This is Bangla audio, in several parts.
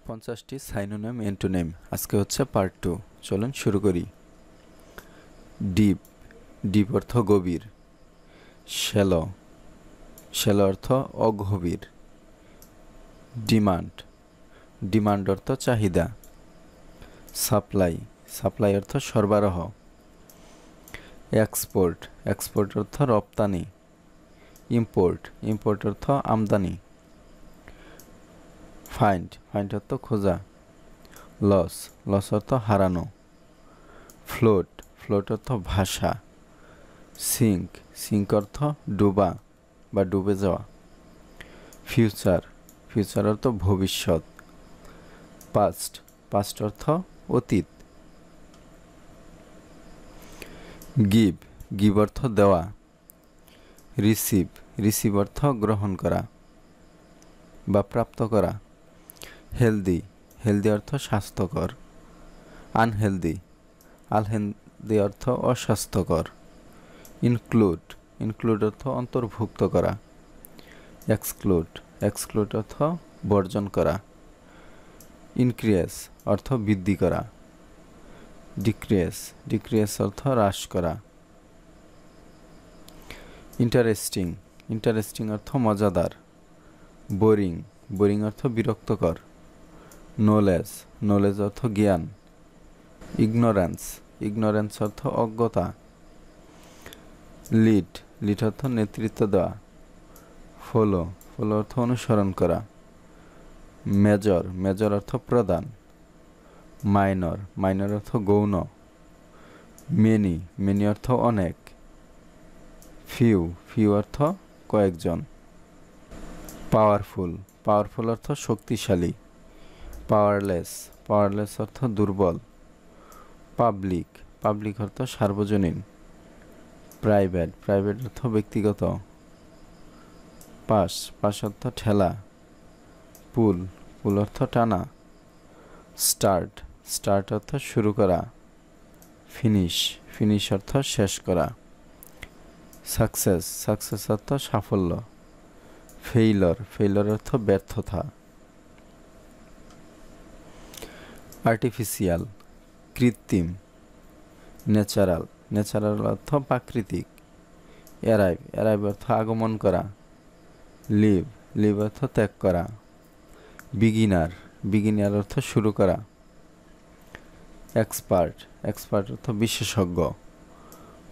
50টি সাইনোনিম অ্যান্টোনিম আজকে হচ্ছে পার্ট 2। চলুন শুরু করি। ডিপ, ডিপ অর্থ গভীর। শ্যালো, শ্যালো অর্থ অগভীর। ডিমান্ড, ডিমান্ড অর্থ চাহিদা। সাপ্লাই, সাপ্লাই অর্থ সরবরাহ। এক্সপোর্ট, এক্সপোর্ট অর্থ রপ্তানি। ইম্পোর্ট, ইম্পোর্ট অর্থ আমদানি। ফাইন্ড, ফাইন্ড অর্থ খোঁজা। লস, লস অর্থ হারানো। ফ্লোট, ফ্লোট অর্থ ভাষা। সিঙ্ক, সিঙ্ক অর্থ ডুবা বা ডুবে যাওয়া। ফিউচার, ফিউচার অর্থ ভবিষ্যৎ। পাস্ট, পাস্ট অর্থ অতীত। গিভ, গিভ অর্থ দেওয়া। রিসিভ, রিসিভ অর্থ গ্রহণ করা বা প্রাপ্ত করা। হেলদি, হেলদি অর্থ স্বাস্থ্যকর। আনহেলদি, আনহেলদি অর্থ অস্বাস্থ্যকর। ইনক্লুড, ইনক্লুড অর্থ অন্তর্ভুক্ত করা। এক্সক্লুড, এক্সক্লুড অর্থ বর্জন করা। ইনক্রিয়েস অর্থ বৃদ্ধি করা। ডিক্রিয়েস, ডিক্রিয়েস অর্থ হ্রাস করা। ইন্টারেস্টিং, ইন্টারেস্টিং অর্থ মজাদার। বোরিং, বোরিং অর্থ বিরক্তকর। নোলেজ, নোলেজ অর্থ জ্ঞান। ইগনোরেন্স, ইগনোরেন্স অর্থ অজ্ঞতা। লিড, লিড অর্থ নেতৃত্ব দেওয়া। ফলো, ফলো অর্থ অনুসরণ করা। মেজর, মেজর অর্থ প্রদান। মাইনর, মাইনর অর্থ গৌণ। মেনি, মেনি অর্থ অনেক। ফিউ, ফিউ অর্থ কয়েকজন। পাওয়ারফুল, পাওয়ারফুল অর্থ শক্তিশালী। পাওয়ারলেস, পাওয়ারলেস অর্থ দুর্বল। পাবলিক, পাবলিক অর্থ সার্বজনীন। প্রাইভেট, প্রাইভেট অর্থ ব্যক্তিগত। পাস, পাস অর্থ ঠেলা। পুল, পুল অর্থ টানা। স্টার্ট, স্টার্ট অর্থ শুরু করা। ফিনিশ, ফিনিশ অর্থ শেষ করা। সাকসেস, সাকসেস অর্থ সাফল্য। ফেইলর, ফেইলর অর্থ ব্যর্থতা। আর্টিফিশিয়াল, কৃত্রিম। ন্যাচারাল, ন্যাচারাল অর্থ প্রাকৃতিক। অ্যারাইভ, অ্যারাইভ অর্থ আগমন করা। লিভ, লিভ অর্থ ত্যাগ করা। বিগিনার, বিগিনার অর্থ শুরু করা। এক্সপার্ট, এক্সপার্ট অর্থ বিশেষজ্ঞ।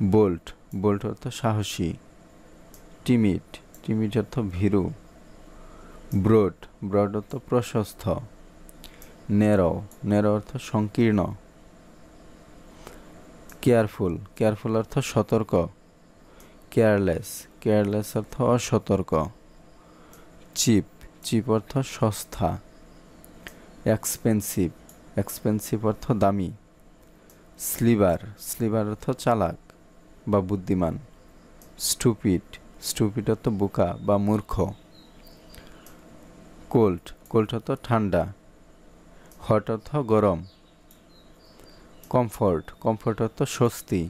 বোল্ট, বোল্ট অর্থ সাহসী। টিমিড, টিমিড অর্থ ভীরু। ব্রড, ব্রড অর্থ প্রশস্ত। ন্যারো, ন্যারো অর্থ সংকীর্ণ। কেয়ারফুল, কেয়ারফুল অর্থ সতর্ক। কেয়ারলেস, কেয়ারলেস অর্থ অসতর্ক। চিপ, চিপ অর্থ সস্তা। এক্সপেন্সিভ, এক্সপেন্সিভ অর্থ দামি। স্লিভার, স্লিভার অর্থ চালাক বা বুদ্ধিমান। স্টুপিড, স্টুপিড অর্থ বোকা বা মূর্খ। কোল্ড, কোল্ড অর্থ ঠান্ডা। হট অর্থ গরম। কমফোর্ট, কমফোর্ট অর্থ স্বস্তি।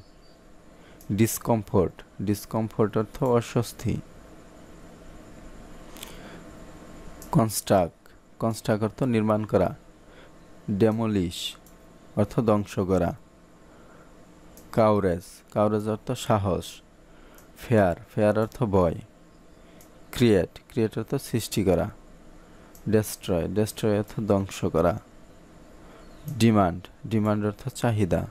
ডিসকমফোর্ট, ডিসকমফোর্ট অর্থ অস্বস্তি। কনস্ট্রাক্ট, কনস্ট্রাক্ট অর্থ নির্মাণ করা। ডেমোলিশ অর্থ ধ্বংস করা। কাউরেজ, কাউরেজ অর্থ সাহস। ফেয়ার, ফেয়ার অর্থ ভয়। ক্রিয়েট, ক্রিয়েট অর্থ সৃষ্টি করা। ডেস্ট্রয়, ডেস্ট্রয় অর্থ ধ্বংস করা। ডিমান্ড, ডিমান্ড অর্থ চাহিদা।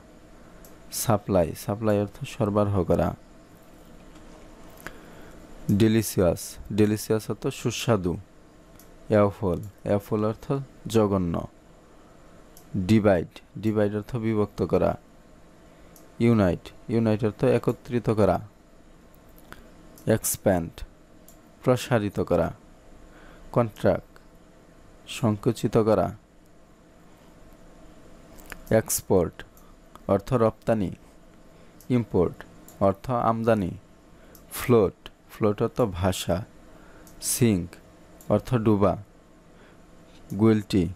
সাপ্লাই, সাপ্লাই অর্থ সরবরাহ করা। ডেলিসিয়াস, ডেলিসিয়াস অর্থ সুস্বাদু। এওফল, এওফল অর্থ জঘন্য। ডিভাইড, ডিভাইড অর্থ বিভক্ত করা। ইউনাইট, ইউনাইট অর্থ একত্রিত করা। এক্সপ্যান্ড, প্রসারিত করা। কন্ট্রাক্ট, সংকুচিত করা। এক্সপোর্ট অর্থ রপ্তানি। ইম্পোর্ট অর্থ আমদানি। ফ্লোট, ফ্লোট অর্থ ভাষা। সিঙ্ক অর্থ ডুবা। গুইলটি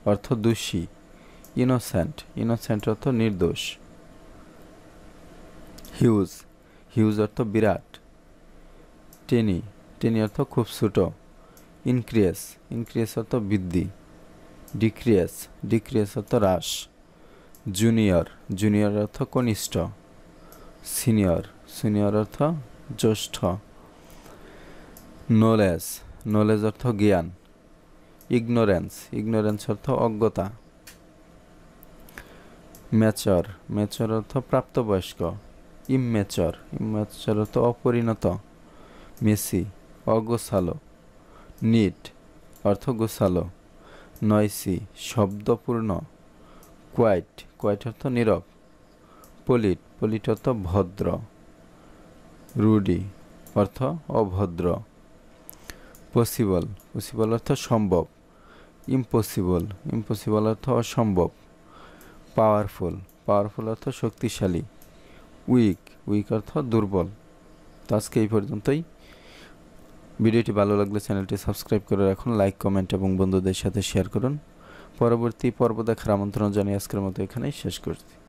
অর্থ দোষী। ইনোসেন্ট, ইনোসেন্ট অর্থ নির্দোষ। হিউজ, হিউজ অর্থ বিরাট। টেনি, টেনি অর্থ খুব ছোট। ইনক্রিয়েস, ইনক্রিয়েস অর্থ বৃদ্ধি। ডিক্রিয়াস, ডিক্রিয়াস অর্থ হ্রাস। জুনিয়র, জুনিয়র অর্থ কনিষ্ঠ। সিনিয়র, সিনিয়র অর্থ জ্যেষ্ঠ। নলেজ, নলেজ অর্থ জ্ঞান। ইগনোরেন্স, ইগনোরেন্স অর্থ অজ্ঞতা। ম্যাচর, ম্যাচর অর্থ প্রাপ্তবয়স্ক। ইমম্যাচর, ইমম্যাচর অর্থ অপরিণত। মেসি, অগোছালো। নিট অর্থ গোছালো। নয়সি, শব্দপূর্ণ। কোয়াইট, কোয়াইট অর্থ নীরব। পলিট, পলিট অর্থ ভদ্র। রুডি অর্থ অভদ্র। পসিবল, পসিবল অর্থ সম্ভব। ইম্পসিবল, ইম্পসিবল অর্থ অসম্ভব। পাওয়ারফুল, পাওয়ারফুল অর্থ শক্তিশালী। উইক, উইক অর্থ দুর্বল। তো আজকে এই পর্যন্তই। ভিডিওটি ভালো লাগলে চ্যানেলটি সাবস্ক্রাইব করে রাখুন, লাইক, কমেন্ট এবং বন্ধুদের সাথে শেয়ার করুন। পরবর্তী পর্ব দেখার আমন্ত্রণ জানিয়ে আজকের মতো এখানেই শেষ করছি।